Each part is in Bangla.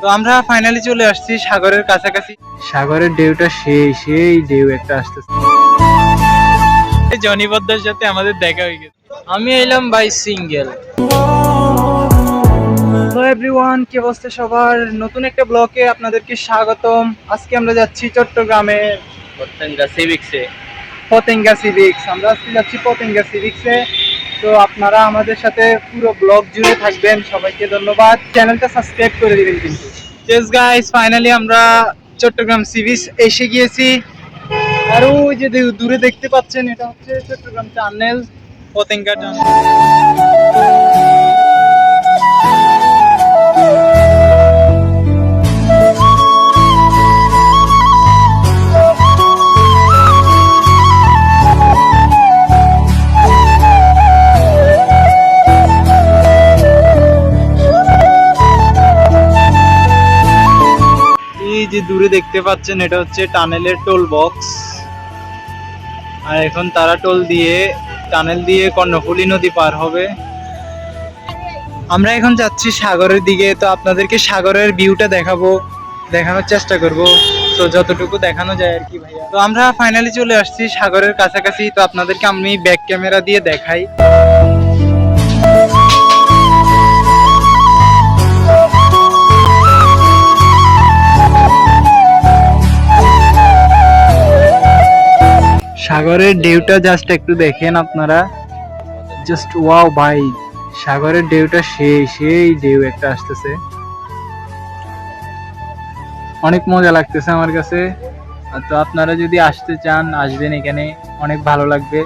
তো আমরা ফাইনালি চলে আসছি সাগরের কাছাকাছি। সাগরের ঢেউটা সেই ঢেউ একটা আসতেছে। জনি বদ্দার সাথে আমাদের দেখা হয়ে গেছে। আমি এলাম বাই সিঙ্গেল। হ্যালো এভরিওয়ান, কি অবস্থা সবার? নতুন একটা ব্লগে আপনাদেরকে স্বাগতম। আজকে আমরা যাচ্ছি চট্টগ্রামে পতেঙ্গা সিভিক্সে। আমরা আজকে যাচ্ছি পতেঙ্গা সিভিক্সে। তো আপনারা আমাদের সাথে পুরো ব্লগ জুড়ে থাকবেন। সবাইকে ধন্যবাদ। চ্যানেলটা সাবস্ক্রাইব করে দিবেন কিন্তু। ইয়েস গাইস, ফাইনালি আমরা চট্টগ্রাম সিভিক্স এসে গিয়েছি। আর ওই যে দূরে দেখতে পাচ্ছেন, এটা হচ্ছে চট্টগ্রাম টানেল, পতেঙ্গা টানেল। এই যে দূরে দেখতে পাচ্ছেন, এটা হচ্ছে টানেলের টোল বক্স। আর এখন তারা টানেল দিয়ে কর্ণফুলী নদী পার হবে। আমরা এখন যাচ্ছি সাগরের দিকে। তো আপনাদেরকে সাগরের ভিউটা দেখানোর চেষ্টা করব। তো যতটুকু দেখানো যায় আর কি ভাইয়া। তো আমরা ফাইনালি চলে আসছি সাগরের কাছাকাছি। তো আপনাদেরকে আমি ব্যাক ক্যামেরা দিয়ে দেখাই। সাগরের ঢেউটা জাস্ট একটু দেখেন আপনারা। জাস্ট ওয়াও ভাই, সাগরের ঢেউটা সেই ঢেউ একটা আসতেছে। অনেক মজা লাগতেছে আমার কাছে। তো আপনারা যদি আসতে চান, আসবেন, এখানে অনেক ভালো লাগবে।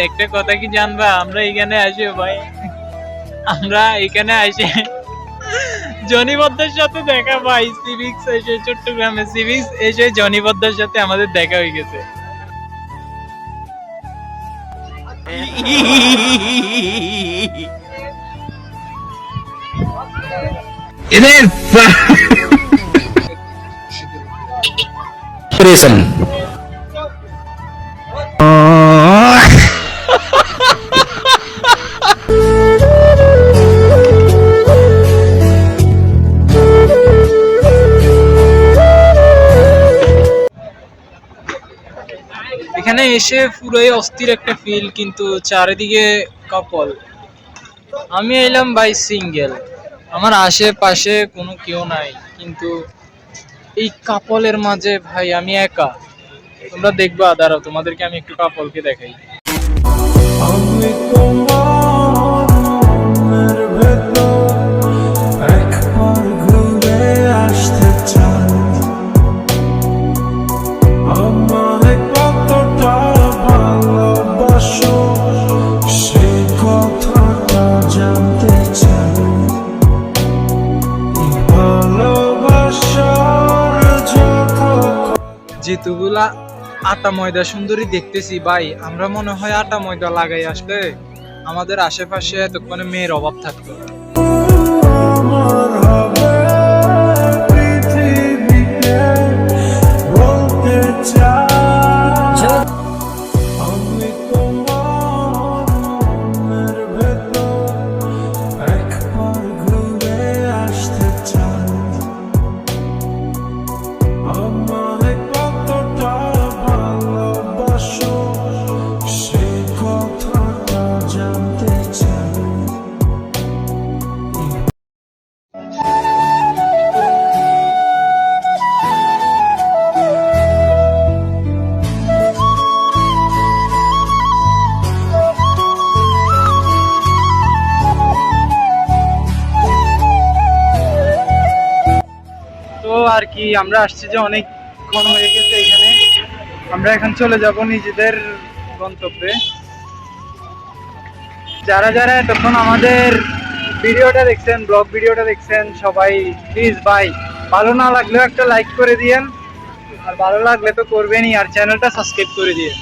একটা কথা কি জানবা, আমরা এখানে আসি ভাই, আমরা এখানে আসি জনি বদ্দার সাথে দেখা ভাই। সিভিক্স এসে, চট্টগ্রামে সিভিক্স এসে জনি বদ্দার সাথে আমাদের দেখা হয়ে গেছে। এখানে এসে পুরোই অস্থির একটা ফিল, কিন্তু চারিদিকে কাপল। আমি এলাম বাই সিঙ্গেল, আমার আশেপাশে কোনো কেউ নাই, কিন্তু এই কাপলের মাঝে ভাই আমি একা। তোমরা দেখবা, দাঁড়াও তোমাদেরকে আমি একটু কাপলকে দেখাই। যেতুগুলা আটা ময়দা সুন্দরী দেখতেছি ভাই, আমরা মনে হয় আটা ময়দা লাগাই আসলে আমাদের আশেপাশে এতক্ষণে মেয়ের অভাব থাকতো। আর কি, আমরা আসছি যে অনেকক্ষণ হয়ে গেছে এখানে, আমরা এখন চলে যাব নিজেদের গন্তব্যে। যারা যারা এতক্ষণ আমাদের ভিডিওটা দেখছেন, ব্লগ ভিডিওটা দেখছেন, সবাই প্লিজ ভাই ভালো না লাগলেও একটা লাইক করে দিয়েন, আর ভালো লাগলে তো করবেনই, আর চ্যানেলটা সাবস্ক্রাইব করে দিয়ে।